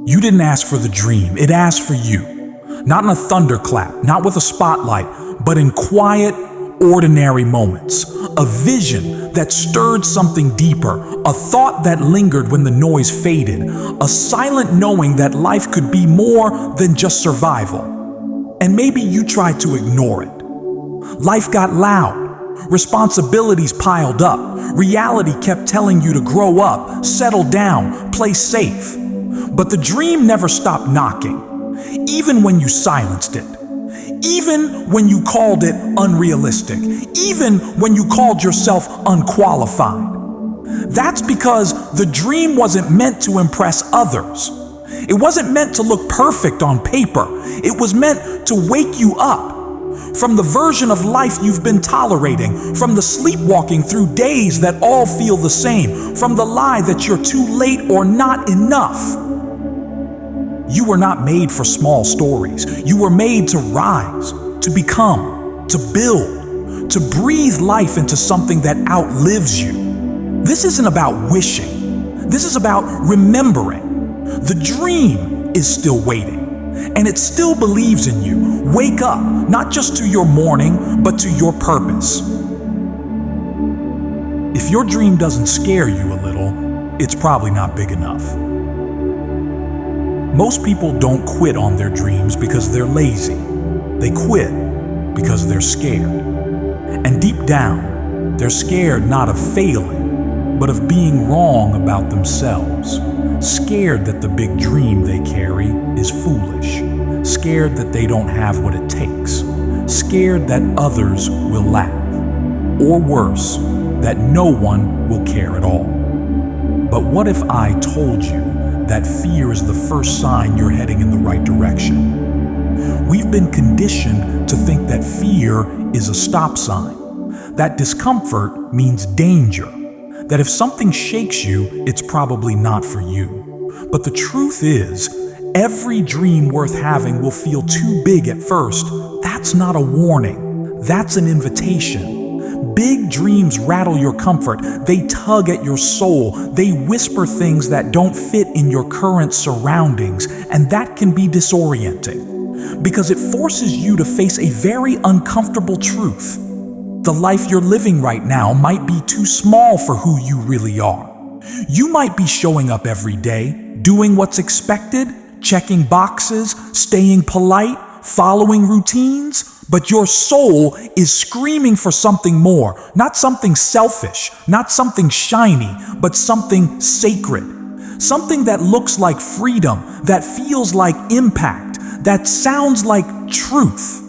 You didn't ask for the dream, it asked for you. Not in a thunderclap, not with a spotlight, but in quiet, ordinary moments. A vision that stirred something deeper, a thought that lingered when the noise faded, a silent knowing that life could be more than just survival. And maybe you tried to ignore it. Life got loud, responsibilities piled up, reality kept telling you to grow up, settle down, play safe. But the dream never stopped knocking, even when you silenced it. Even when you called it unrealistic, even when you called yourself unqualified. That's because the dream wasn't meant to impress others. It wasn't meant to look perfect on paper. It was meant to wake you up from the version of life you've been tolerating, from the sleepwalking through days that all feel the same, from the lie that you're too late or not enough. You were not made for small stories. You were made to rise, to become, to build, to breathe life into something that outlives you. This isn't about wishing. This is about remembering. The dream is still waiting, and it still believes in you. Wake up, not just to your morning, but to your purpose. If your dream doesn't scare you a little, it's probably not big enough. Most people don't quit on their dreams because they're lazy. They quit because they're scared. And deep down, they're scared not of failing, but of being wrong about themselves. Scared that the big dream they carry is foolish. Scared that they don't have what it takes. Scared that others will laugh. Or worse, that no one will care at all. But what if I told you that fear is the first sign you're heading in the right direction? We've been conditioned to think that fear is a stop sign, that discomfort means danger, that if something shakes you, it's probably not for you. But the truth is, every dream worth having will feel too big at first. That's not a warning, that's an invitation. Big dreams rattle your comfort. They tug at your soul. They whisper things that don't fit in your current surroundings, and that can be disorienting because it forces you to face a very uncomfortable truth. The life you're living right now might be too small for who you really are. You might be showing up every day, doing what's expected, checking boxes, staying polite, following routines, but your soul is screaming for something more, not something selfish, not something shiny, but something sacred. Something that looks like freedom, that feels like impact, that sounds like truth.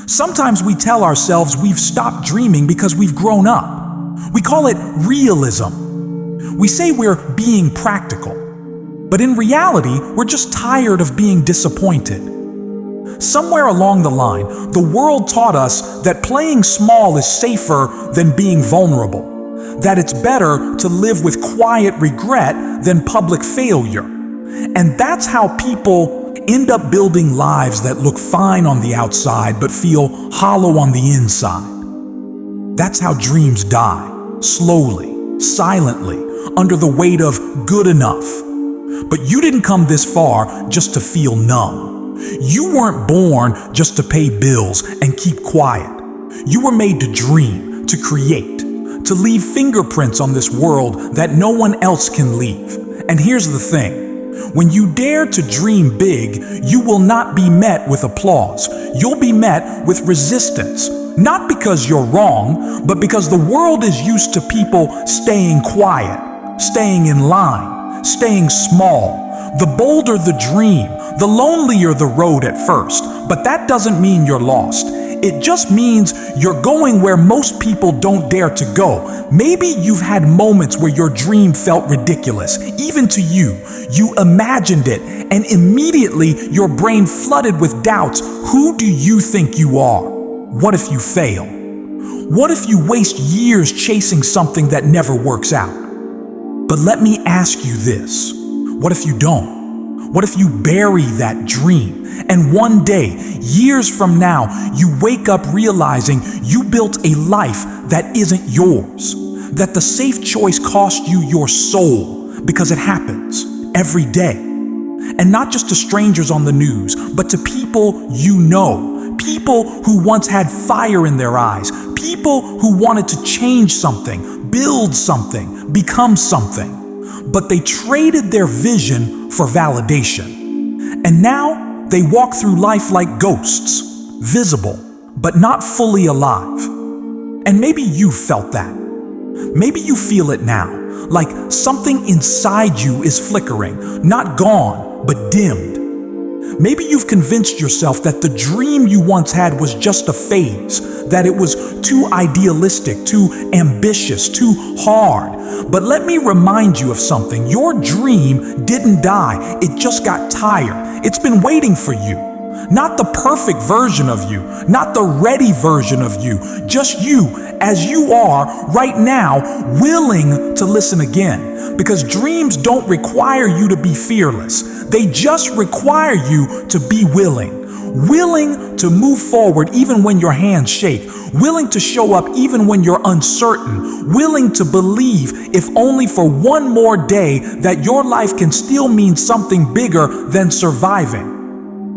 Sometimes we tell ourselves we've stopped dreaming because we've grown up. We call it realism. We say we're being practical, but in reality, we're just tired of being disappointed. Somewhere along the line, the world taught us that playing small is safer than being vulnerable, that it's better to live with quiet regret than public failure. And that's how people end up building lives that look fine on the outside but feel hollow on the inside. That's how dreams die, slowly, silently, under the weight of good enough. But you didn't come this far just to feel numb. You weren't born just to pay bills and keep quiet. You were made to dream, to create, to leave fingerprints on this world that no one else can leave. And here's the thing. When you dare to dream big, you will not be met with applause. You'll be met with resistance. Not because you're wrong, but because the world is used to people staying quiet, staying in line, staying small. The bolder the dream, the lonelier the road at first, but that doesn't mean you're lost. It just means you're going where most people don't dare to go. Maybe you've had moments where your dream felt ridiculous, even to you. You imagined it, and immediately your brain flooded with doubts. Who do you think you are? What if you fail? What if you waste years chasing something that never works out? But let me ask you this. What if you don't? What if you bury that dream and one day, years from now, you wake up realizing you built a life that isn't yours, that the safe choice cost you your soul, because it happens every day. And not just to strangers on the news, but to people you know. People who once had fire in their eyes. People who wanted to change something, build something, become something. But they traded their vision for validation. And now they walk through life like ghosts, visible, but not fully alive. And maybe you felt that. Maybe you feel it now, like something inside you is flickering, not gone, but dimmed. Maybe you've convinced yourself that the dream you once had was just a phase, that it was too idealistic, too ambitious, too hard. But let me remind you of something. Your dream didn't die, it just got tired. It's been waiting for you. Not the perfect version of you, not the ready version of you, just you as you are right now, willing to listen again. Because dreams don't require you to be fearless. They just require you to be willing to move forward even when your hands shake, willing to show up even when you're uncertain, willing to believe, if only for one more day, that your life can still mean something bigger than surviving.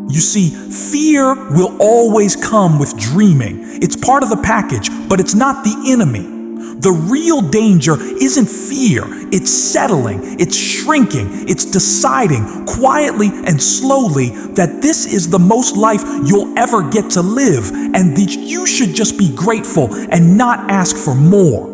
You see, fear will always come with dreaming. It's part of the package, but it's not the enemy. The real danger isn't fear, it's settling, it's shrinking, it's deciding quietly and slowly that this is the most life you'll ever get to live, and that you should just be grateful and not ask for more.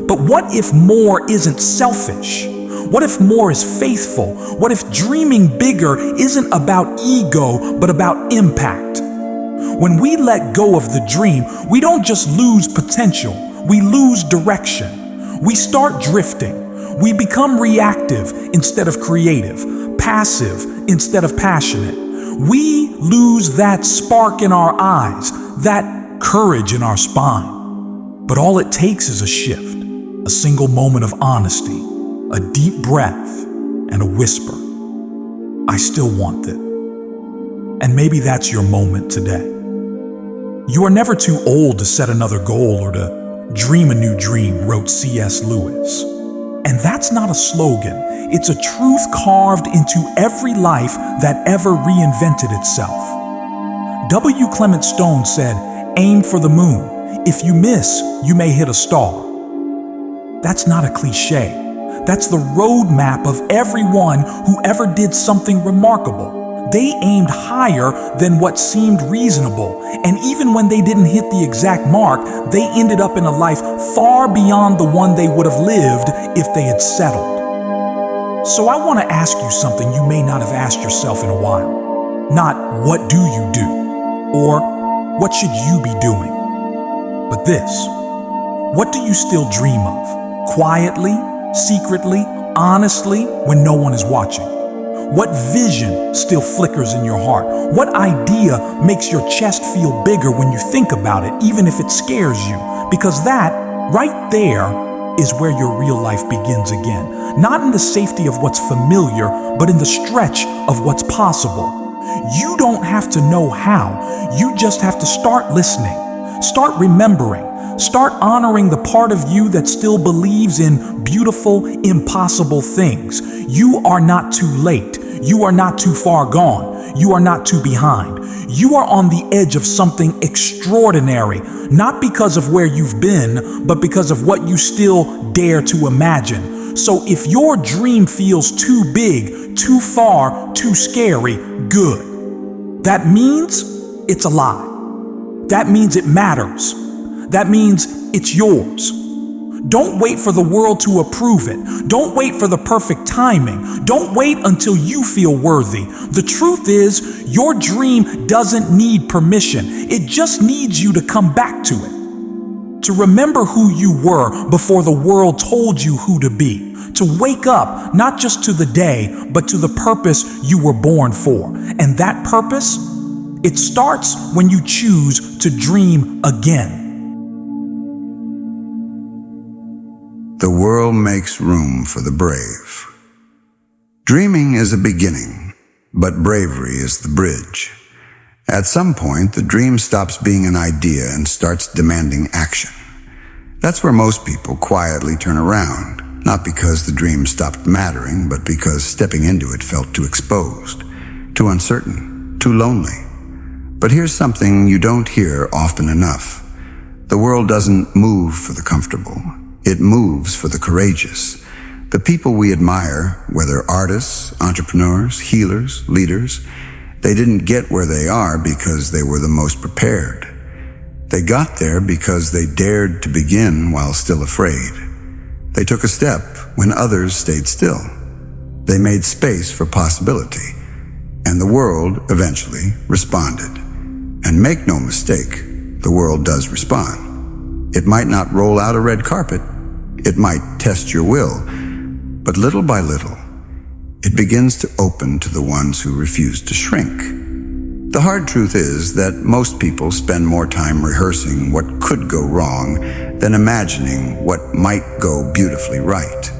But what if more isn't selfish? What if more is faithful? What if dreaming bigger isn't about ego, but about impact? When we let go of the dream, we don't just lose potential, we lose direction. We start drifting. We become reactive instead of creative, passive instead of passionate. We lose that spark in our eyes, that courage in our spine. But all it takes is a shift, a single moment of honesty, a deep breath, and a whisper. I still want it. And maybe that's your moment today. You are never too old to set another goal or to dream a new dream, wrote C.S. Lewis. And that's not a slogan. It's a truth carved into every life that ever reinvented itself. W. Clement Stone said, "Aim for the moon. If you miss, you may hit a star." That's not a cliche. That's the roadmap of everyone who ever did something remarkable. They aimed higher than what seemed reasonable, and even when they didn't hit the exact mark, they ended up in a life far beyond the one they would have lived if they had settled. So I want to ask you something you may not have asked yourself in a while. Not what do you do, or what should you be doing, but this: what do you still dream of, quietly, secretly, honestly, when no one is watching? What vision still flickers in your heart? What idea makes your chest feel bigger when you think about it, even if it scares you? Because that, right there, is where your real life begins again. Not in the safety of what's familiar, but in the stretch of what's possible. You don't have to know how. You just have to start listening. Start remembering. Start honoring the part of you that still believes in beautiful, impossible things. You are not too late. You are not too far gone. You are not too behind. You are on the edge of something extraordinary, not because of where you've been, but because of what you still dare to imagine. So if your dream feels too big, too far, too scary, good. That means it's alive. That means it matters. That means it's yours. Don't wait for the world to approve it. Don't wait for the perfect timing. Don't wait until you feel worthy. The truth is, your dream doesn't need permission. It just needs you to come back to it. To remember who you were before the world told you who to be. To wake up, not just to the day, but to the purpose you were born for. And that purpose, it starts when you choose to dream again. The world makes room for the brave. Dreaming is a beginning, but bravery is the bridge. At some point, the dream stops being an idea and starts demanding action. That's where most people quietly turn around. Not because the dream stopped mattering, but because stepping into it felt too exposed, too uncertain, too lonely. But here's something you don't hear often enough. The world doesn't move for the comfortable. It moves for the courageous. The people we admire, whether artists, entrepreneurs, healers, leaders, they didn't get where they are because they were the most prepared. They got there because they dared to begin while still afraid. They took a step when others stayed still. They made space for possibility, and the world eventually responded. And make no mistake, the world does respond. It might not roll out a red carpet. It might test your will. But little by little, it begins to open to the ones who refuse to shrink. The hard truth is that most people spend more time rehearsing what could go wrong than imagining what might go beautifully right.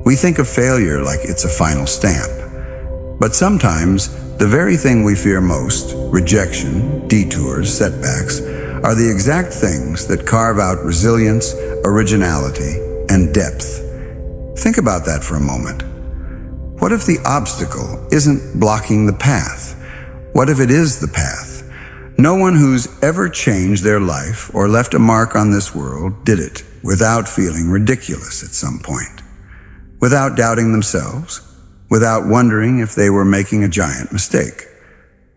We think of failure like it's a final stamp. But sometimes, the very thing we fear most, rejection, detours, setbacks, are the exact things that carve out resilience, originality, and depth. Think about that for a moment. What if the obstacle isn't blocking the path? What if it is the path? No one who's ever changed their life or left a mark on this world did it without feeling ridiculous at some point, without doubting themselves, without wondering if they were making a giant mistake.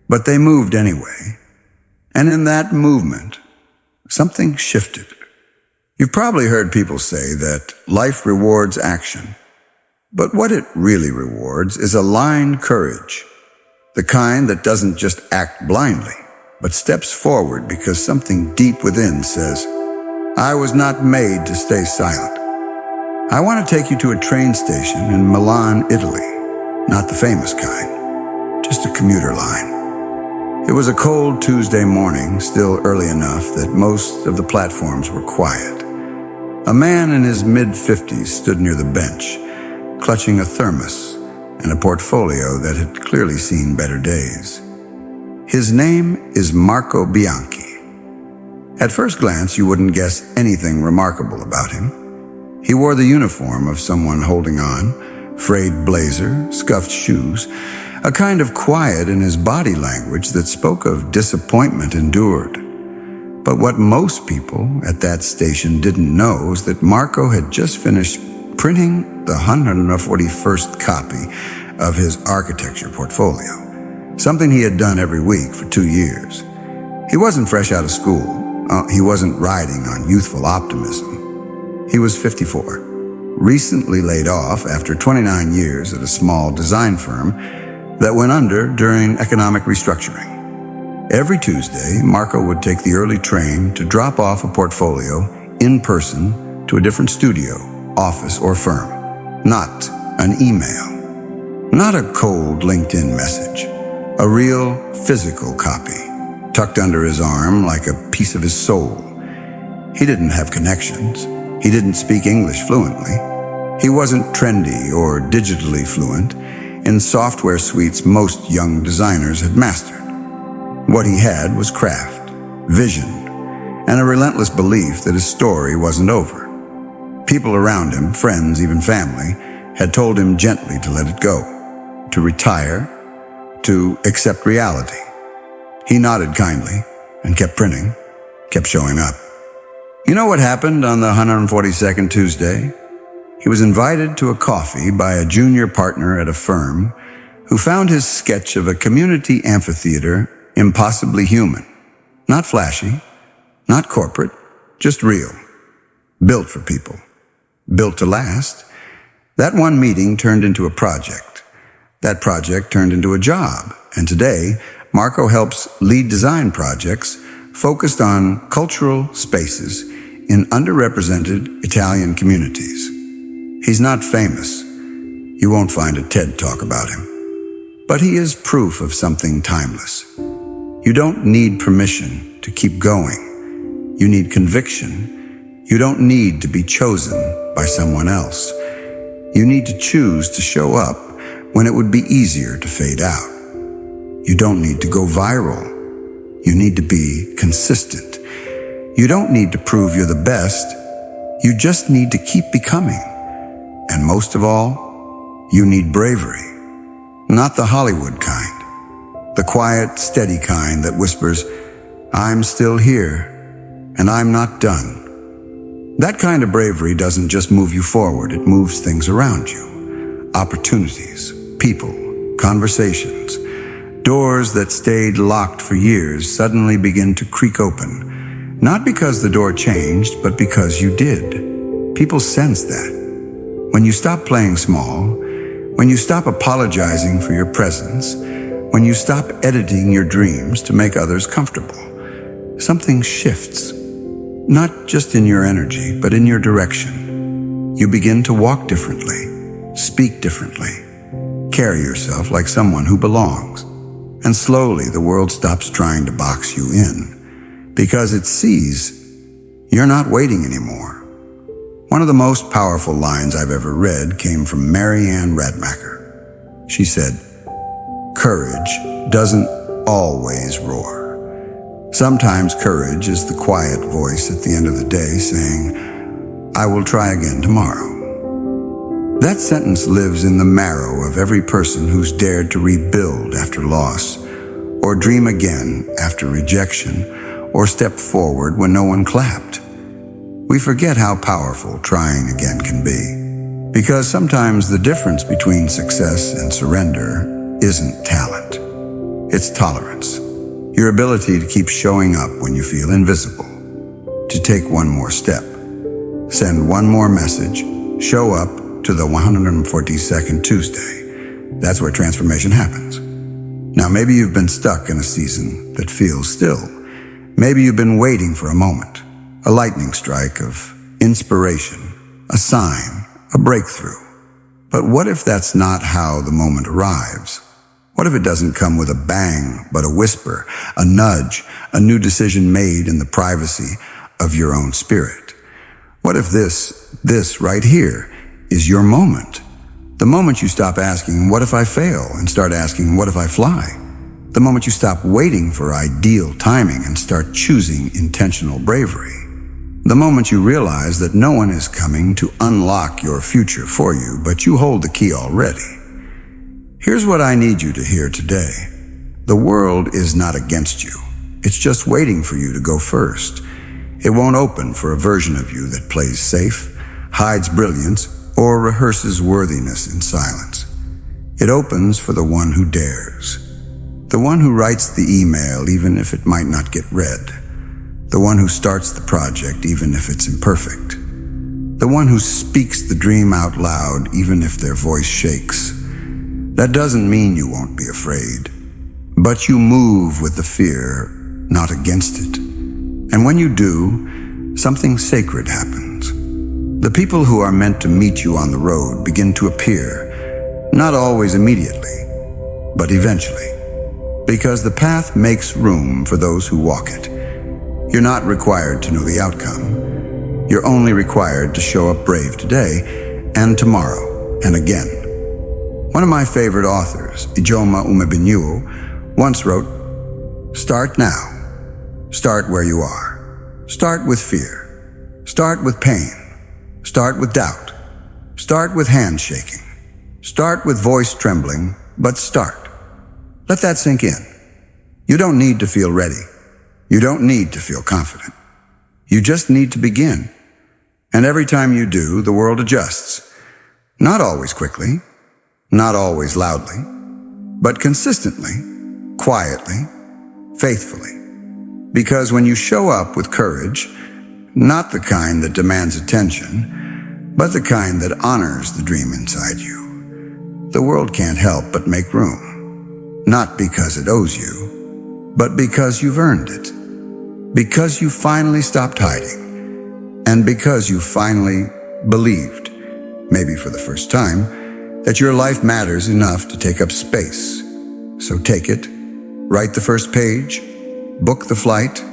But they moved anyway. And in that movement, something shifted. You've probably heard people say that life rewards action. But what it really rewards is aligned courage, the kind that doesn't just act blindly, but steps forward because something deep within says, I was not made to stay silent. I want to take you to a train station in Milan, Italy. Not the famous kind, just a commuter line. It was a cold Tuesday morning, still early enough that most of the platforms were quiet. A man in his mid-50s stood near the bench, clutching a thermos and a portfolio that had clearly seen better days. His name is Marco Bianchi. At first glance, you wouldn't guess anything remarkable about him. He wore the uniform of someone holding on, frayed blazer, scuffed shoes, a kind of quiet in his body language that spoke of disappointment endured. But what most people at that station didn't know is that Marco had just finished printing the 141st copy of his architecture portfolio, something he had done every week for 2 years. He wasn't fresh out of school. He wasn't riding on youthful optimism. He was 54, recently laid off after 29 years at a small design firm that went under during economic restructuring. Every Tuesday, Marco would take the early train to drop off a portfolio in person to a different studio, office, or firm. Not an email. Not a cold LinkedIn message. A real physical copy, tucked under his arm like a piece of his soul. He didn't have connections. He didn't speak English fluently. He wasn't trendy or digitally fluent in software suites most young designers had mastered. What he had was craft, vision, and a relentless belief that his story wasn't over. People around him, friends, even family, had told him gently to let it go, to retire, to accept reality. He nodded kindly and kept printing, kept showing up. You know what happened on the 142nd Tuesday? He was invited to a coffee by a junior partner at a firm who found his sketch of a community amphitheater impossibly human. Not flashy, not corporate, just real. Built for people. Built to last. That one meeting turned into a project. That project turned into a job. And today, Marco helps lead design projects focused on cultural spaces in underrepresented Italian communities. He's not famous. You won't find a TED Talk about him. But he is proof of something timeless. You don't need permission to keep going. You need conviction. You don't need to be chosen by someone else. You need to choose to show up when it would be easier to fade out. You don't need to go viral. You need to be consistent. You don't need to prove you're the best. You just need to keep becoming. And most of all, you need bravery. Not the Hollywood kind. The quiet, steady kind that whispers, "I'm still here, and I'm not done." That kind of bravery doesn't just move you forward, it moves things around you. Opportunities, people, conversations. Doors that stayed locked for years suddenly begin to creak open. Not because the door changed, but because you did. People sense that. When you stop playing small, when you stop apologizing for your presence, when you stop editing your dreams to make others comfortable, something shifts. Not just in your energy, but in your direction. You begin to walk differently, speak differently, carry yourself like someone who belongs. And slowly the world stops trying to box you in, because it sees you're not waiting anymore. One of the most powerful lines I've ever read came from Mary Ann Radmacher. She said, "Courage doesn't always roar. Sometimes courage is the quiet voice at the end of the day saying, 'I will try again tomorrow.'" That sentence lives in the marrow of every person who's dared to rebuild after loss, or dream again after rejection, or step forward when no one clapped. We forget how powerful trying again can be, because sometimes the difference between success and surrender isn't talent. It's tolerance. Your ability to keep showing up when you feel invisible, to take one more step, send one more message, show up to the 142nd Tuesday. That's where transformation happens. Now, maybe you've been stuck in a season that feels still. Maybe you've been waiting for a moment, a lightning strike of inspiration, a sign, a breakthrough. But what if that's not how the moment arrives? What if it doesn't come with a bang, but a whisper, a nudge, a new decision made in the privacy of your own spirit? What if this right here is your moment? The moment you stop asking, "What if I fail?" and start asking, "What if I fly?" The moment you stop waiting for ideal timing and start choosing intentional bravery. The moment you realize that no one is coming to unlock your future for you, but you hold the key already. Here's what I need you to hear today. The world is not against you. It's just waiting for you to go first. It won't open for a version of you that plays safe, hides brilliance, or rehearses worthiness in silence. It opens for the one who dares. The one who writes the email even if it might not get read. The one who starts the project even if it's imperfect. The one who speaks the dream out loud even if their voice shakes. That doesn't mean you won't be afraid, but you move with the fear, not against it. And when you do, something sacred happens. The people who are meant to meet you on the road begin to appear, not always immediately, but eventually, because the path makes room for those who walk it. You're not required to know the outcome. You're only required to show up brave today and tomorrow and again. One of my favorite authors, Ijoma Umebinyuo, once wrote, "Start now. Start where you are. Start with fear. Start with pain. Start with doubt. Start with hand shaking. Start with voice trembling, but start." Let that sink in. You don't need to feel ready. You don't need to feel confident. You just need to begin. And every time you do, the world adjusts. Not always quickly, not always loudly, but consistently, quietly, faithfully. Because when you show up with courage, not the kind that demands attention, but the kind that honors the dream inside you, the world can't help but make room. Not because it owes you, but because you've earned it. Because you finally stopped hiding. And because you finally believed, maybe for the first time, that your life matters enough to take up space. So take it, write the first page, book the flight,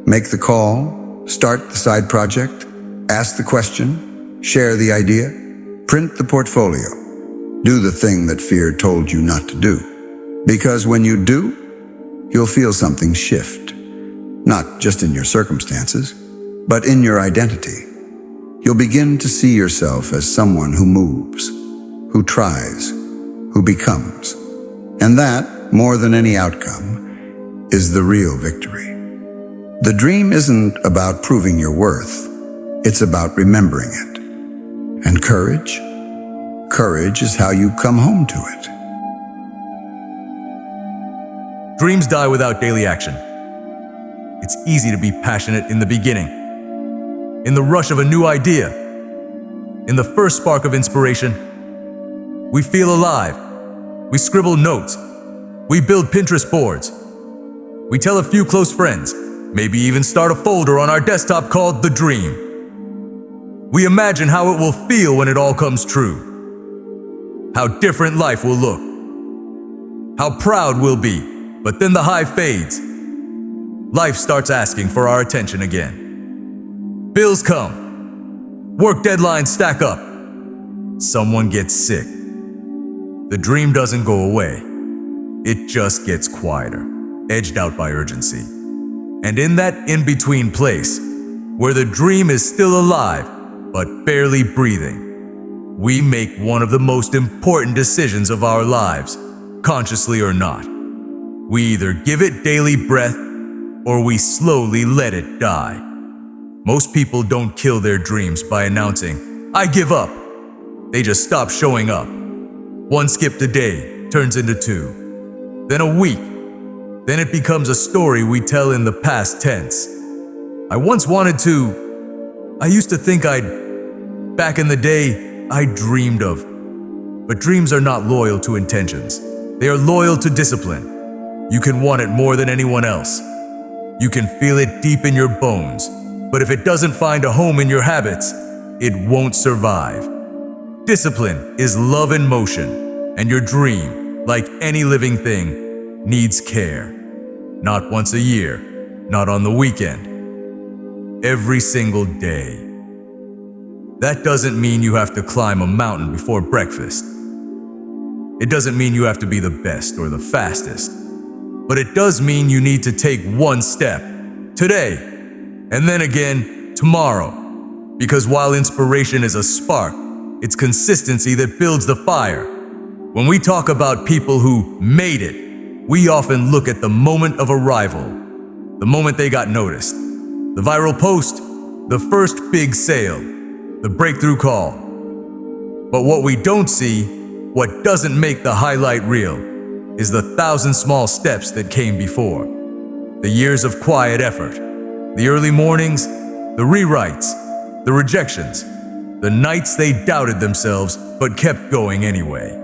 make the call, start the side project, ask the question, share the idea, print the portfolio, do the thing that fear told you not to do. Because when you do, you'll feel something shift, not just in your circumstances, but in your identity. you'll begin to see yourself as someone who moves, who tries, who becomes. And that, more than any outcome, is the real victory. The dream isn't about proving your worth. It's about remembering it. And courage? Courage is how you come home to it. Dreams die without daily action. It's easy to be passionate in the beginning, in the rush of a new idea, in the first spark of inspiration. We feel alive. We scribble notes. We build Pinterest boards. We tell a few close friends, maybe even start a folder on our desktop called The Dream. We imagine how it will feel when it all comes true, how different life will look, how proud we'll be. But then the high fades. Life starts asking for our attention again. Bills come. Work deadlines stack up. Someone gets sick. The dream doesn't go away. It just gets quieter, edged out by urgency. And in that in-between place, where the dream is still alive, but barely breathing, we make one of the most important decisions of our lives, consciously or not. We either give it daily breath, or we slowly let it die. Most people don't kill their dreams by announcing, "I give up." They just stop showing up. One skipped a day turns into 2, then a week. Then it becomes a story we tell in the past tense. I once wanted to. I used to think back in the day, I dreamed of. But dreams are not loyal to intentions. They are loyal to discipline. You can want it more than anyone else. You can feel it deep in your bones, but if it doesn't find a home in your habits, it won't survive. Discipline is love in motion, and your dream, like any living thing, needs care. Not once a year, not on the weekend. Every single day. That doesn't mean you have to climb a mountain before breakfast. It doesn't mean you have to be the best or the fastest. But it does mean you need to take one step, today, and then again, tomorrow. Because while inspiration is a spark, it's consistency that builds the fire. When we talk about people who made it, we often look at the moment of arrival, the moment they got noticed, the viral post, the first big sale, the breakthrough call. But what we don't see, what doesn't make the highlight reel, is the 1,000 small steps that came before. The years of quiet effort, the early mornings, the rewrites, the rejections, the nights they doubted themselves but kept going anyway.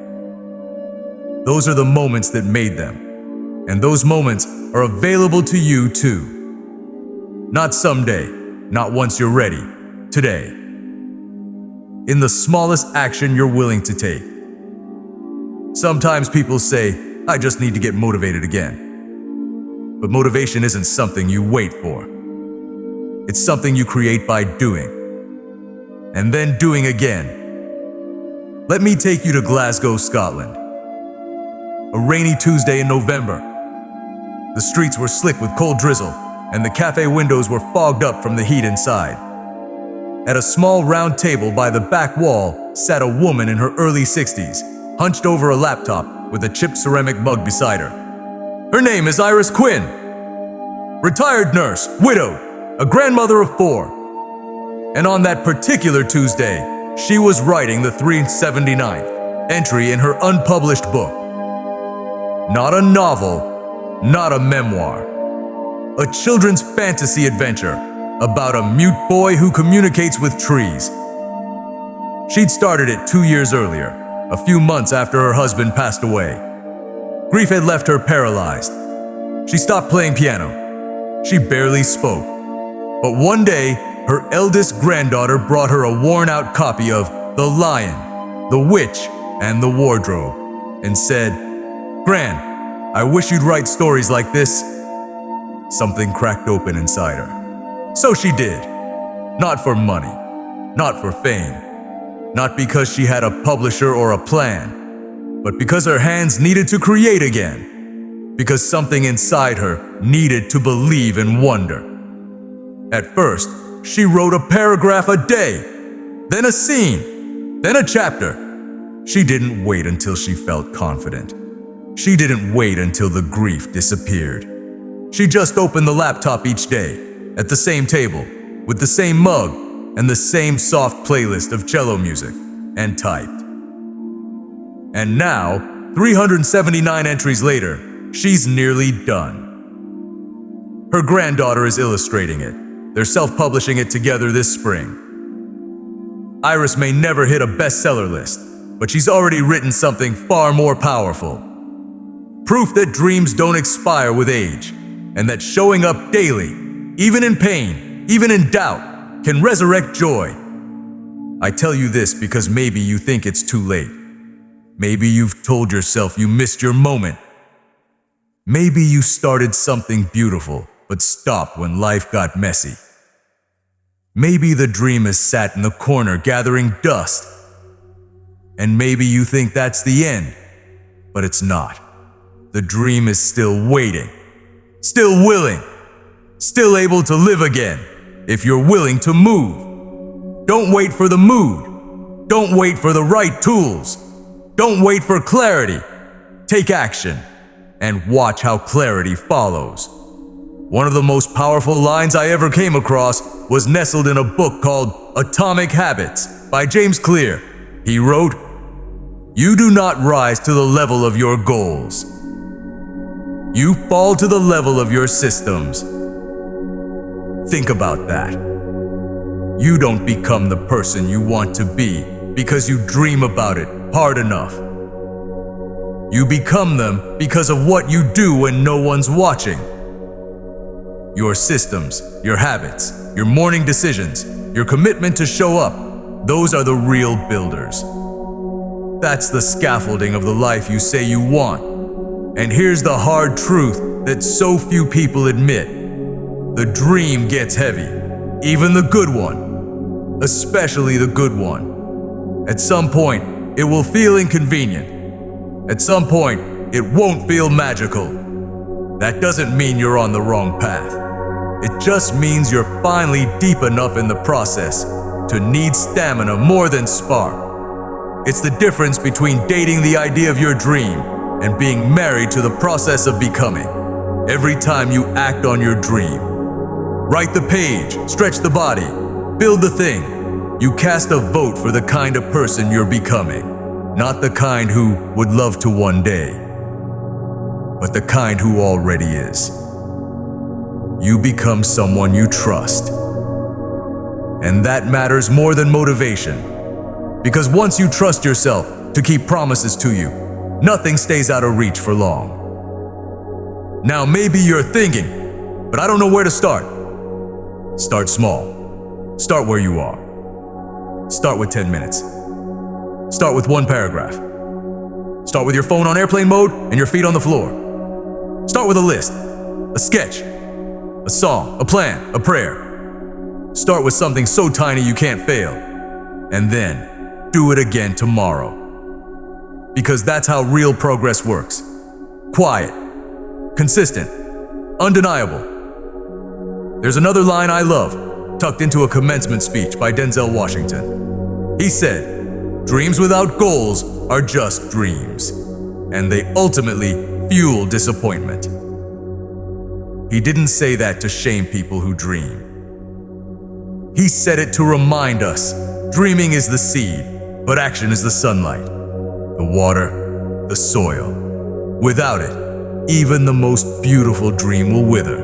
Those are the moments that made them, and those moments are available to you too. Not someday, not once you're ready, today. In the smallest action you're willing to take. Sometimes people say, "I just need to get motivated again." But motivation isn't something you wait for. It's something you create by doing. And then doing again. Let me take you to Glasgow, Scotland. A rainy Tuesday in November. The streets were slick with cold drizzle, and the cafe windows were fogged up from the heat inside. At a small round table by the back wall sat a woman in her early 60s, hunched over a laptop with a chipped ceramic mug beside her. Her name is Iris Quinn. Retired nurse, widowed, a grandmother of 4. And on that particular Tuesday, she was writing the 379th entry in her unpublished book. Not a novel, not a memoir. A children's fantasy adventure about a mute boy who communicates with trees. She'd started it 2 years earlier, a few months after her husband passed away. Grief had left her paralyzed. She stopped playing piano. She barely spoke. But one day, her eldest granddaughter brought her a worn-out copy of The Lion, The Witch, and the Wardrobe, and said, "Gran, I wish you'd write stories like this." Something cracked open inside her. So she did. Not for money, not for fame, not because she had a publisher or a plan, but because her hands needed to create again, because something inside her needed to believe and wonder. At first, she wrote a paragraph a day, then a scene, then a chapter. She didn't wait until she felt confident. She didn't wait until the grief disappeared. She just opened the laptop each day, at the same table, with the same mug and the same soft playlist of cello music, and typed. And now, 379 entries later, she's nearly done. Her granddaughter is illustrating it. They're self-publishing it together this spring. Iris may never hit a bestseller list, but she's already written something far more powerful. Proof that dreams don't expire with age, and that showing up daily, even in pain, even in doubt, can resurrect joy. I tell you this because maybe you think it's too late. Maybe you've told yourself you missed your moment. Maybe you started something beautiful, but stopped when life got messy. Maybe the dream has sat in the corner gathering dust. And maybe you think that's the end, but it's not. The dream is still waiting, still willing, still able to live again, if you're willing to move. Don't wait for the mood. Don't wait for the right tools. Don't wait for clarity. Take action and watch how clarity follows. One of the most powerful lines I ever came across was nestled in a book called Atomic Habits by James Clear. He wrote, "You do not rise to the level of your goals. You fall to the level of your systems." Think about that. You don't become the person you want to be because you dream about it hard enough. You become them because of what you do when no one's watching. Your systems, your habits, your morning decisions, your commitment to show up, those are the real builders. That's the scaffolding of the life you say you want. And here's the hard truth that so few people admit. The dream gets heavy, even the good one, especially the good one. At some point, it will feel inconvenient. At some point, it won't feel magical. That doesn't mean you're on the wrong path. It just means you're finally deep enough in the process to need stamina more than spark. It's the difference between dating the idea of your dream and being married to the process of becoming. Every time you act on your dream, write the page, stretch the body, build the thing, you cast a vote for the kind of person you're becoming. Not the kind who would love to one day, but the kind who already is. You become someone you trust. And that matters more than motivation. Because once you trust yourself to keep promises to you, nothing stays out of reach for long. Now maybe you're thinking, but I don't know where to start. Start small. Start where you are. Start with 10 minutes. Start with one paragraph. Start with your phone on airplane mode and your feet on the floor. Start with a list, a sketch, a song, a plan, a prayer. Start with something so tiny you can't fail. And then do it again tomorrow. Because that's how real progress works. Quiet, consistent, undeniable. There's another line I love, tucked into a commencement speech by Denzel Washington. He said, "Dreams without goals are just dreams, and they ultimately fuel disappointment." He didn't say that to shame people who dream. He said it to remind us dreaming is the seed, but action is the sunlight, the water, the soil. Without it, even the most beautiful dream will wither.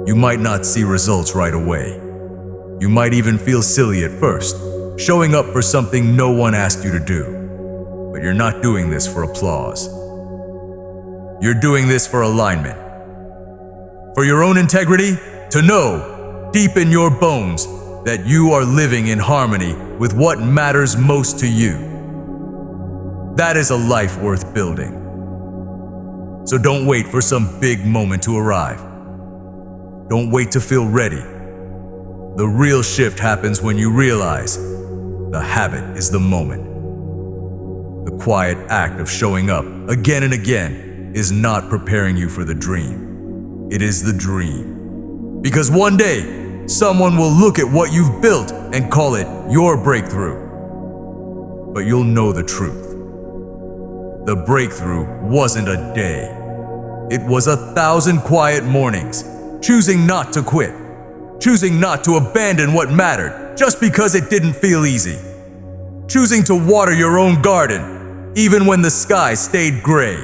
You might not see results right away. You might even feel silly at first, showing up for something no one asked you to do. But you're not doing this for applause. You're doing this for alignment. For your own integrity, to know, deep in your bones, that you are living in harmony with what matters most to you. That is a life worth building. So don't wait for some big moment to arrive. Don't wait to feel ready. The real shift happens when you realize the habit is the moment. The quiet act of showing up again and again is not preparing you for the dream. It is the dream. Because one day, someone will look at what you've built and call it your breakthrough. But you'll know the truth. The breakthrough wasn't a day. It was 1,000 quiet mornings, choosing not to quit, choosing not to abandon what mattered just because it didn't feel easy, choosing to water your own garden even when the sky stayed gray.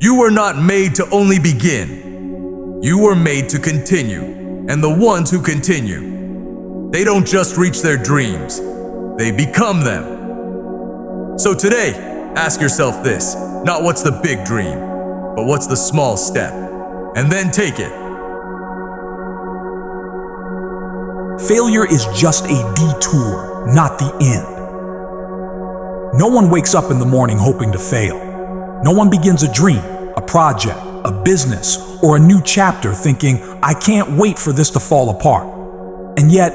You were not made to only begin. You were made to continue, and the ones who continue, they don't just reach their dreams, they become them. So today, ask yourself this, not what's the big dream, but what's the small step, and then take it. Failure is just a detour, not the end. No one wakes up in the morning hoping to fail. No one begins a dream, a project, a business, or a new chapter thinking, I can't wait for this to fall apart. And yet,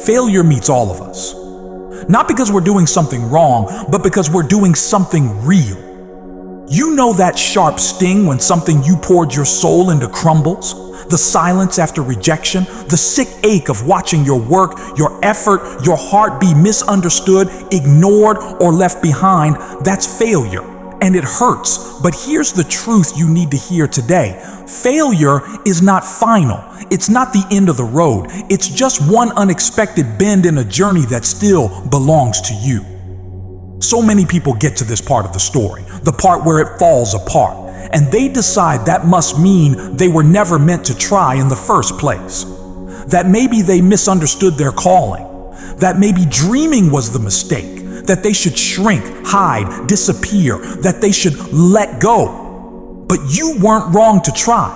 failure meets all of us. Not because we're doing something wrong, but because we're doing something real. You know that sharp sting when something you poured your soul into crumbles? The silence after rejection, the sick ache of watching your work, your effort, your heart be misunderstood, ignored, or left behind, that's failure. And it hurts. But here's the truth you need to hear today. Failure is not final. It's not the end of the road. It's just one unexpected bend in a journey that still belongs to you. So many people get to this part of the story, the part where it falls apart, and they decide that must mean they were never meant to try in the first place. That maybe they misunderstood their calling. That maybe dreaming was the mistake. That they should shrink, hide, disappear. That they should let go. But you weren't wrong to try.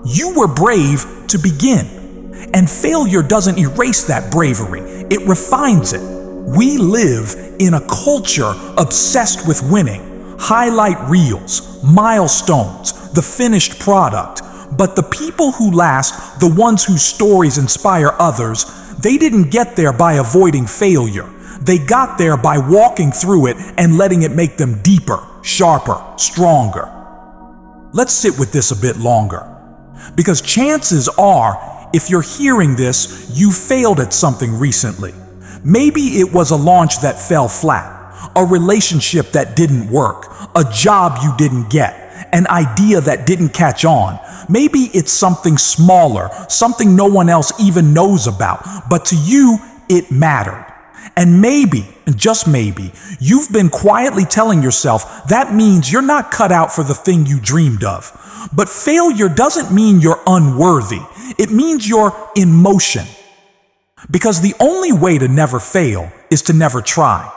You were brave to begin. And failure doesn't erase that bravery. It refines it. We live in a culture obsessed with winning. Highlight reels, milestones, the finished product. But the people who last, the ones whose stories inspire others, they didn't get there by avoiding failure. They got there by walking through it and letting it make them deeper, sharper, stronger. Let's sit with this a bit longer. Because chances are, if you're hearing this, you failed at something recently. Maybe it was a launch that fell flat, a relationship that didn't work, a job you didn't get, an idea that didn't catch on. Maybe it's something smaller, something no one else even knows about, but to you, it mattered. And maybe, and just maybe, you've been quietly telling yourself that means you're not cut out for the thing you dreamed of. But failure doesn't mean you're unworthy. It means you're in motion. Because the only way to never fail is to never try.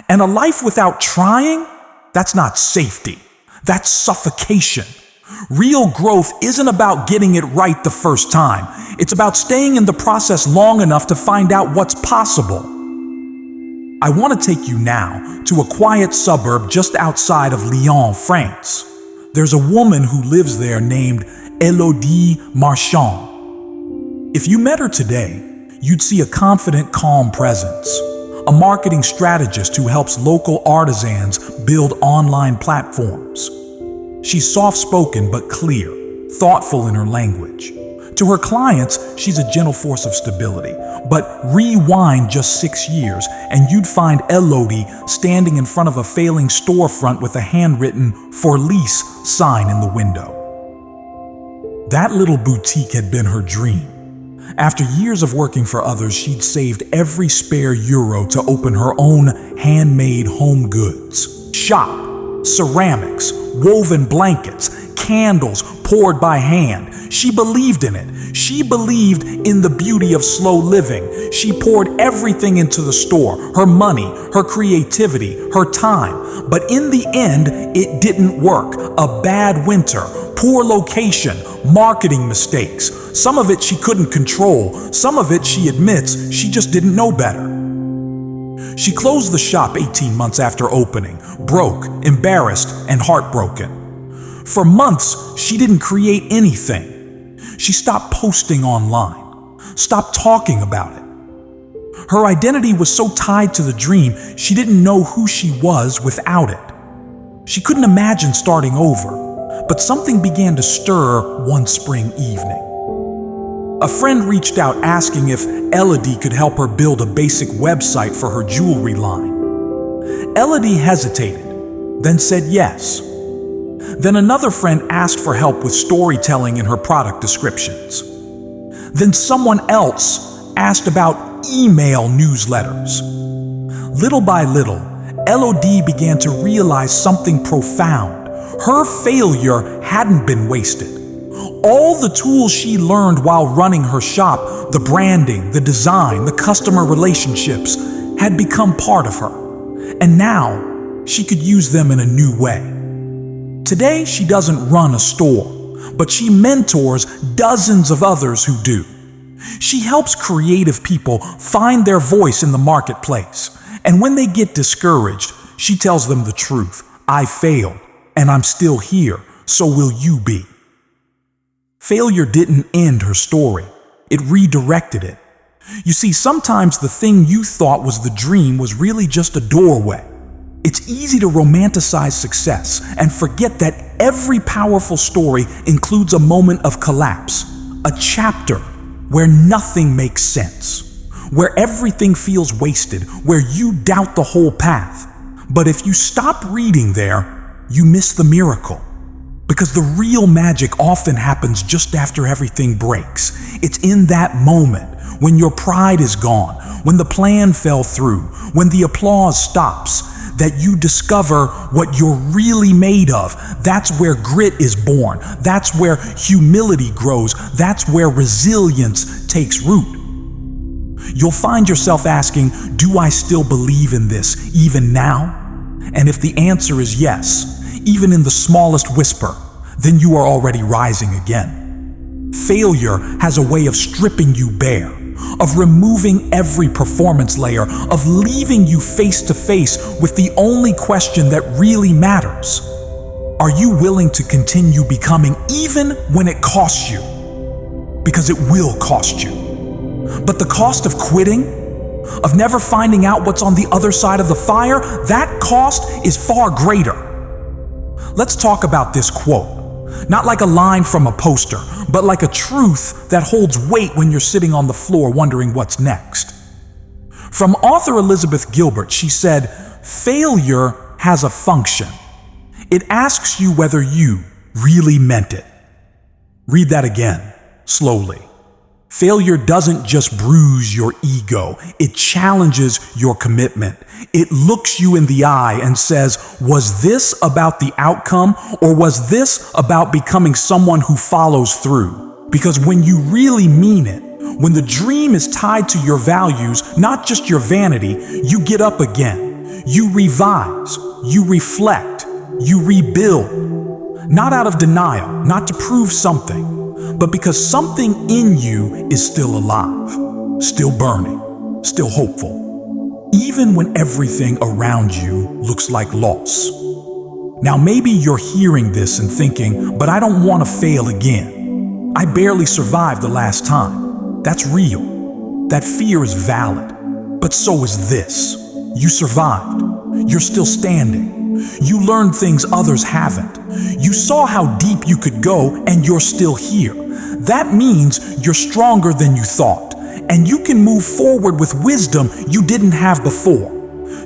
And a life without trying, that's not safety. That's suffocation. Real growth isn't about getting it right the first time. It's about staying in the process long enough to find out what's possible. I want to take you now to a quiet suburb just outside of Lyon, France. There's a woman who lives there named Elodie Marchand. If you met her today, you'd see a confident, calm presence, a marketing strategist who helps local artisans build online platforms. She's soft-spoken but clear, thoughtful in her language. To her clients, she's a gentle force of stability. But rewind just 6 years, and you'd find Elodie standing in front of a failing storefront with a handwritten "For Lease" sign in the window. That little boutique had been her dream. After years of working for others, she'd saved every spare euro to open her own handmade home goods shop, ceramics, woven blankets, candles poured by hand. She believed in it. She believed in the beauty of slow living. She poured everything into the store, her money, her creativity, her time. But in the end, it didn't work. A bad winter, poor location, marketing mistakes. Some of it she couldn't control. Some of it, she admits, she just didn't know better. She closed the shop 18 months after opening, broke, embarrassed, and heartbroken. For months, she didn't create anything. She stopped posting online, stopped talking about it. Her identity was so tied to the dream, she didn't know who she was without it. She couldn't imagine starting over, but something began to stir one spring evening. A friend reached out asking if Elodie could help her build a basic website for her jewelry line. Elodie hesitated, then said yes. Then another friend asked for help with storytelling in her product descriptions. Then someone else asked about email newsletters. Little by little, Elodie began to realize something profound. Her failure hadn't been wasted. All the tools she learned while running her shop, the branding, the design, the customer relationships, had become part of her. And now she could use them in a new way. Today, she doesn't run a store, but she mentors dozens of others who do. She helps creative people find their voice in the marketplace. And when they get discouraged, she tells them the truth. I failed, and I'm still here, so will you be. Failure didn't end her story. It redirected it. You see, sometimes the thing you thought was the dream was really just a doorway. It's easy to romanticize success and forget that every powerful story includes a moment of collapse, a chapter where nothing makes sense, where everything feels wasted, where you doubt the whole path. But if you stop reading there, you miss the miracle. Because the real magic often happens just after everything breaks. It's in that moment, when your pride is gone, when the plan fell through, when the applause stops, that you discover what you're really made of. That's where grit is born. That's where humility grows. That's where resilience takes root. You'll find yourself asking, do I still believe in this, even now? And if the answer is yes, even in the smallest whisper, then you are already rising again. Failure has a way of stripping you bare, of removing every performance layer, of leaving you face to face with the only question that really matters. Are you willing to continue becoming even when it costs you? Because it will cost you. But the cost of quitting, of never finding out what's on the other side of the fire, that cost is far greater. Let's talk about this quote. Not like a line from a poster, but like a truth that holds weight when you're sitting on the floor wondering what's next. From author Elizabeth Gilbert, she said, failure has a function. It asks you whether you really meant it. Read that again, slowly. Failure doesn't just bruise your ego, it challenges your commitment. It looks you in the eye and says, was this about the outcome, or was this about becoming someone who follows through? Because when you really mean it, when the dream is tied to your values, not just your vanity, you get up again. You revise, you reflect, you rebuild. Not out of denial, not to prove something, but because something in you is still alive, still burning, still hopeful, even when everything around you looks like loss. Now maybe you're hearing this and thinking, but I don't want to fail again. I barely survived the last time. That's real. That fear is valid. But so is this. You survived. You're still standing. You learned things others haven't. You saw how deep you could go, and you're still here. That means you're stronger than you thought, and you can move forward with wisdom you didn't have before.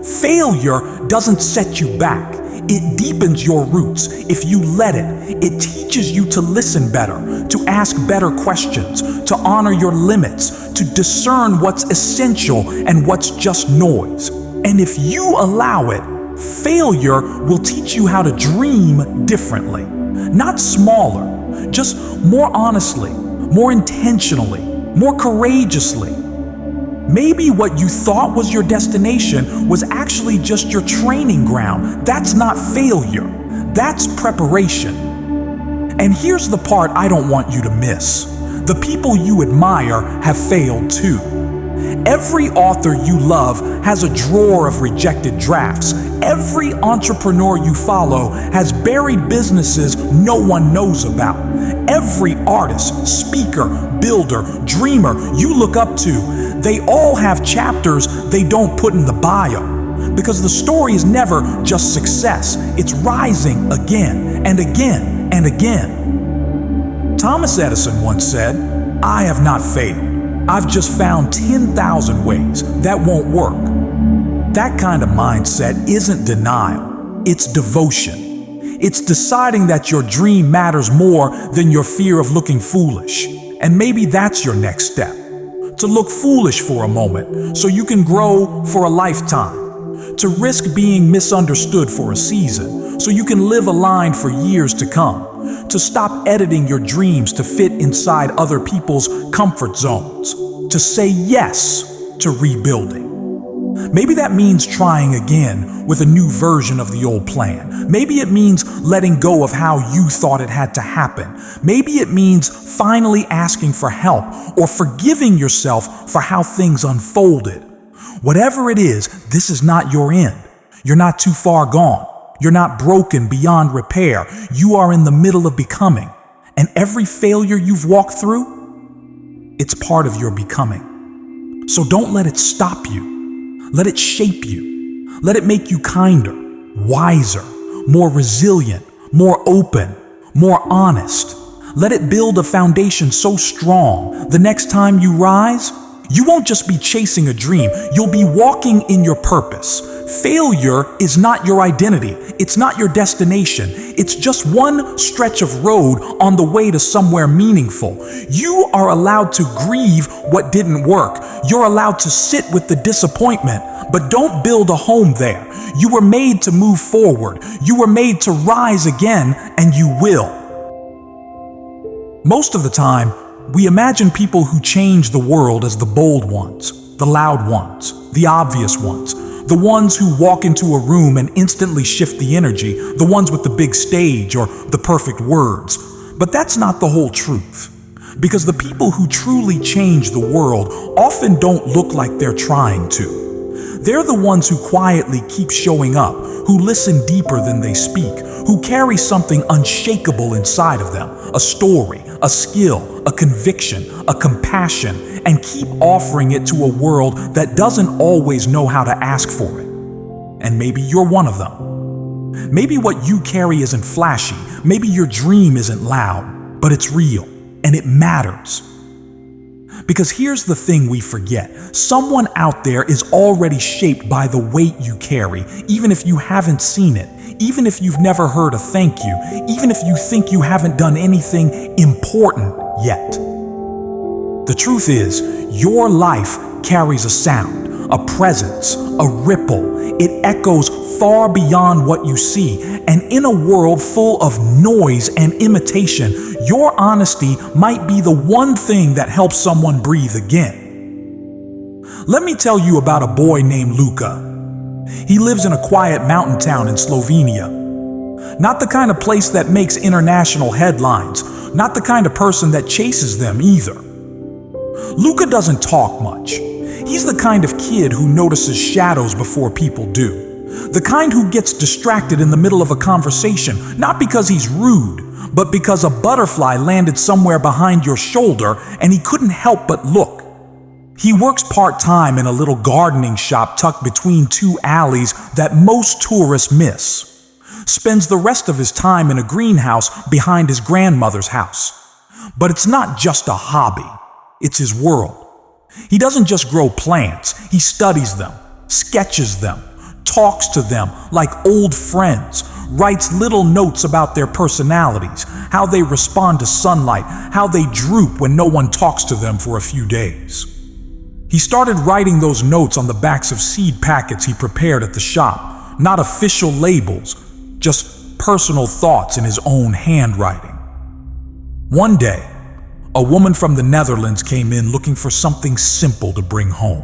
Failure doesn't set you back. It deepens your roots. If you let it, it teaches you to listen better, to ask better questions, to honor your limits, to discern what's essential and what's just noise. And if you allow it, failure will teach you how to dream differently. Not smaller, just more honestly, more intentionally, more courageously. Maybe what you thought was your destination was actually just your training ground. That's not failure. That's preparation. And here's the part I don't want you to miss. The people you admire have failed too. Every author you love has a drawer of rejected drafts. Every entrepreneur you follow has buried businesses no one knows about. Every artist, speaker, builder, dreamer you look up to, they all have chapters they don't put in the bio. Because the story is never just success, it's rising again and again and again. Thomas Edison once said, I have not failed. I've just found 10,000 ways that won't work. That kind of mindset isn't denial, it's devotion. It's deciding that your dream matters more than your fear of looking foolish. And maybe that's your next step. To look foolish for a moment so you can grow for a lifetime. To risk being misunderstood for a season so you can live aligned for years to come. To stop editing your dreams to fit inside other people's comfort zones. To say yes to rebuilding. Maybe that means trying again with a new version of the old plan. Maybe it means letting go of how you thought it had to happen. Maybe it means finally asking for help or forgiving yourself for how things unfolded. Whatever it is, this is not your end. You're not too far gone. You're not broken beyond repair. You are in the middle of becoming. And every failure you've walked through, it's part of your becoming. So don't let it stop you. Let it shape you. Let it make you kinder, wiser, more resilient, more open, more honest. Let it build a foundation so strong, the next time you rise, you won't just be chasing a dream, you'll be walking in your purpose. Failure is not your identity. It's not your destination. It's just one stretch of road on the way to somewhere meaningful. You are allowed to grieve what didn't work. You're allowed to sit with the disappointment, but don't build a home there. You were made to move forward. You were made to rise again, and you will. Most of the time, we imagine people who change the world as the bold ones, the loud ones, the obvious ones, the ones who walk into a room and instantly shift the energy, the ones with the big stage or the perfect words. But that's not the whole truth. Because the people who truly change the world often don't look like they're trying to. They're the ones who quietly keep showing up, who listen deeper than they speak, who carry something unshakable inside of them, a story, a skill, a conviction, a compassion, and keep offering it to a world that doesn't always know how to ask for it. And maybe you're one of them. Maybe what you carry isn't flashy, maybe your dream isn't loud, but it's real, and it matters. Because here's the thing we forget. Someone out there is already shaped by the weight you carry, even if you haven't seen it, even if you've never heard a thank you, even if you think you haven't done anything important yet. The truth is, your life carries a sound, a presence, a ripple. It echoes far beyond what you see. And in a world full of noise and imitation, your honesty might be the one thing that helps someone breathe again. Let me tell you about a boy named Luka. He lives in a quiet mountain town in Slovenia. Not the kind of place that makes international headlines, not the kind of person that chases them either. Luka doesn't talk much. He's the kind of kid who notices shadows before people do. The kind who gets distracted in the middle of a conversation, not because he's rude, but because a butterfly landed somewhere behind your shoulder and he couldn't help but look. He works part-time in a little gardening shop tucked between two alleys that most tourists miss. Spends the rest of his time in a greenhouse behind his grandmother's house. But it's not just a hobby, it's his world. He doesn't just grow plants, he studies them, sketches them, talks to them like old friends, writes little notes about their personalities, how they respond to sunlight, how they droop when no one talks to them for a few days. He started writing those notes on the backs of seed packets he prepared at the shop, not official labels, just personal thoughts in his own handwriting. One day, a woman from the Netherlands came in looking for something simple to bring home.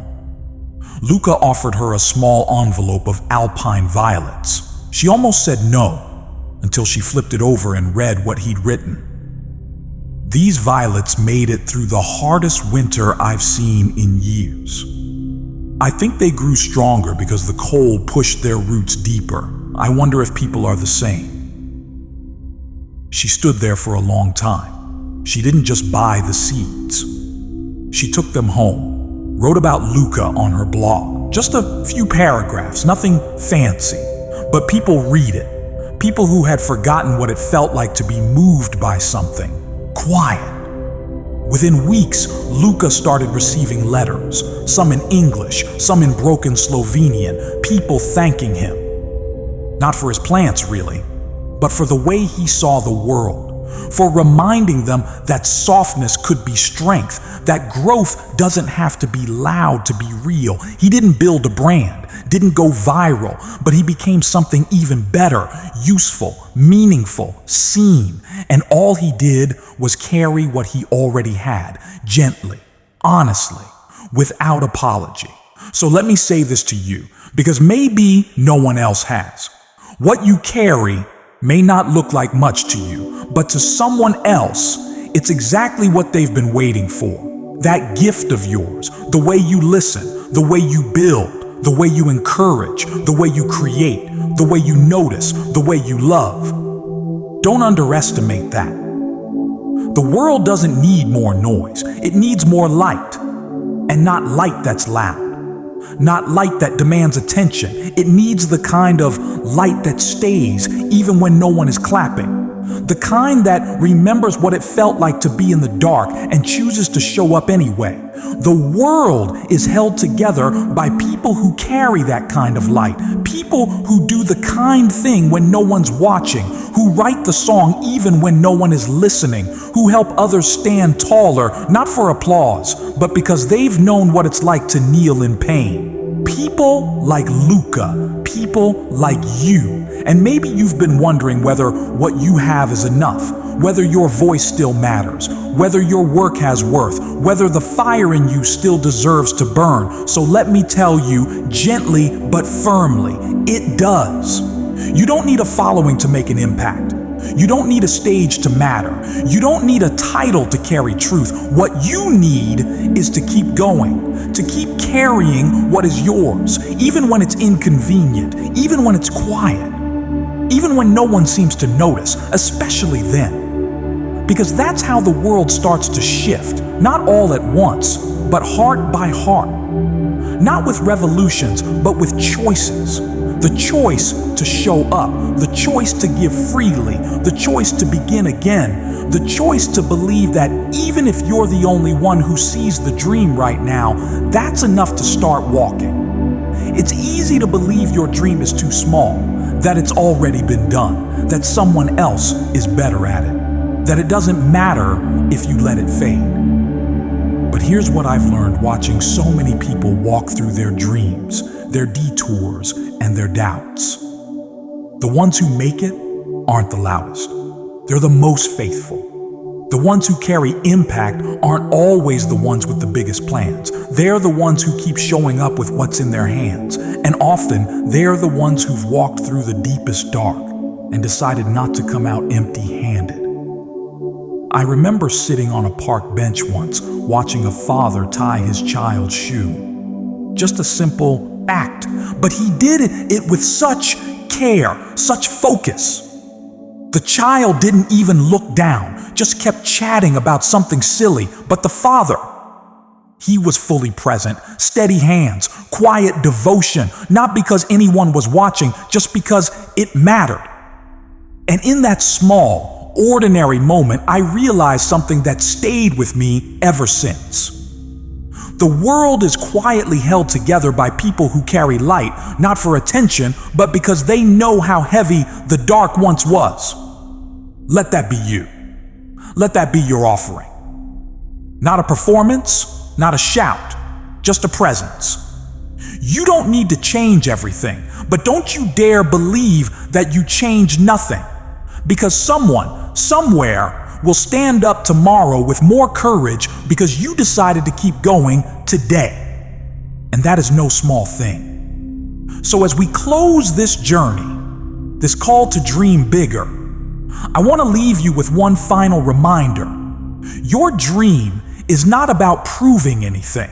Luka offered her a small envelope of alpine violets. She almost said no, until she flipped it over and read what he'd written. These violets made it through the hardest winter I've seen in years. I think they grew stronger because the cold pushed their roots deeper. I wonder if people are the same. She stood there for a long time. She didn't just buy the seeds. She took them home, wrote about Luka on her blog. Just a few paragraphs, nothing fancy. But people read it. People who had forgotten what it felt like to be moved by something. Quiet. Within weeks, Luka started receiving letters, some in English, some in broken Slovenian, people thanking him. Not for his plants, really, but for the way he saw the world, for reminding them that softness could be strength, that growth doesn't have to be loud to be real. He didn't build a brand, didn't go viral, but he became something even better, useful, meaningful, seen. And all he did was carry what he already had, gently, honestly, without apology. So let me say this to you, because maybe no one else has. What you carry may not look like much to you, but to someone else, it's exactly what they've been waiting for. That gift of yours, the way you listen, the way you build, the way you encourage, the way you create, the way you notice, the way you love. Don't underestimate that. The world doesn't need more noise. It needs more light. And not light that's loud. Not light that demands attention. It needs the kind of light that stays even when no one is clapping. The kind that remembers what it felt like to be in the dark and chooses to show up anyway. The world is held together by people who carry that kind of light. People who do the kind thing when no one's watching, who write the song even when no one is listening, who help others stand taller, not for applause, but because they've known what it's like to kneel in pain. People like Luka, people like you. And maybe you've been wondering whether what you have is enough, whether your voice still matters, whether your work has worth, whether the fire in you still deserves to burn. So let me tell you, gently but firmly, it does. You don't need a following to make an impact. You don't need a stage to matter. You don't need a title to carry truth. What you need is to keep going, to keep carrying what is yours, even when it's inconvenient, even when it's quiet, even when no one seems to notice, especially then. Because that's how the world starts to shift, not all at once, but heart by heart. Not with revolutions, but with choices. The choice to show up, the choice to give freely, the choice to begin again, the choice to believe that even if you're the only one who sees the dream right now, that's enough to start walking. It's easy to believe your dream is too small, that it's already been done, that someone else is better at it, that it doesn't matter if you let it fade. But here's what I've learned watching so many people walk through their dreams, their detours, and their doubts. The ones who make it aren't the loudest. They're the most faithful. The ones who carry impact aren't always the ones with the biggest plans. They're the ones who keep showing up with what's in their hands. And often, they're the ones who've walked through the deepest dark and decided not to come out empty-handed. I remember sitting on a park bench once, watching a father tie his child's shoe. Just a simple act, but he did it with such care, such focus. The child didn't even look down, just kept chatting about something silly, but the father, he was fully present, steady hands, quiet devotion, not because anyone was watching, just because it mattered. And in that small, ordinary moment, I realized something that stayed with me ever since. The world is quietly held together by people who carry light, not for attention, but because they know how heavy the dark once was. Let that be you. Let that be your offering. Not a performance, not a shout, just a presence. You don't need to change everything, but don't you dare believe that you change nothing, because someone, somewhere, will stand up tomorrow with more courage because you decided to keep going today. And that is no small thing. So as we close this journey, this call to dream bigger, I want to leave you with one final reminder. Your dream is not about proving anything.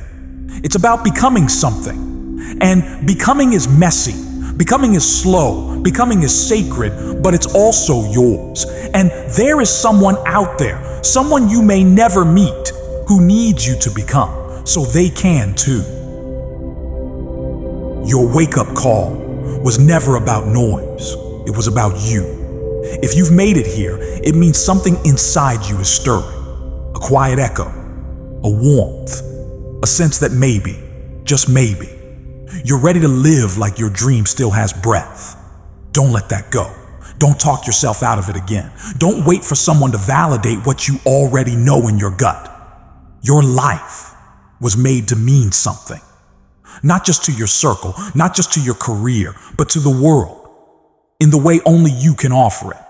It's about becoming something. And becoming is messy. Becoming is slow, becoming is sacred, but it's also yours. And there is someone out there, someone you may never meet, who needs you to become, so they can too. Your wake-up call was never about noise, it was about you. If you've made it here, it means something inside you is stirring, a quiet echo, a warmth, a sense that maybe, just maybe, you're ready to live like your dream still has breath. Don't let that go. Don't talk yourself out of it again. Don't wait for someone to validate what you already know in your gut. Your life was made to mean something. Not just to your circle, not just to your career, but to the world, in the way only you can offer it.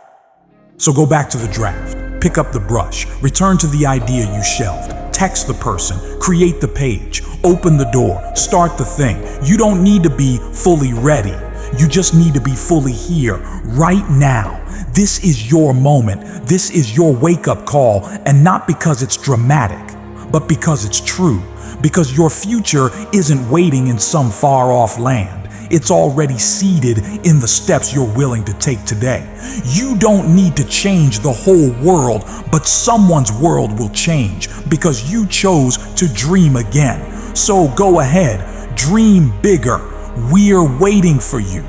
So go back to the draft, pick up the brush, return to the idea you shelved, text the person, create the page, open the door, start the thing. You don't need to be fully ready. You just need to be fully here, right now. This is your moment. This is your wake-up call, and not because it's dramatic, but because it's true. Because your future isn't waiting in some far-off land. It's already seated in the steps you're willing to take today. You don't need to change the whole world, but someone's world will change because you chose to dream again. So go ahead, dream bigger. We're waiting for you.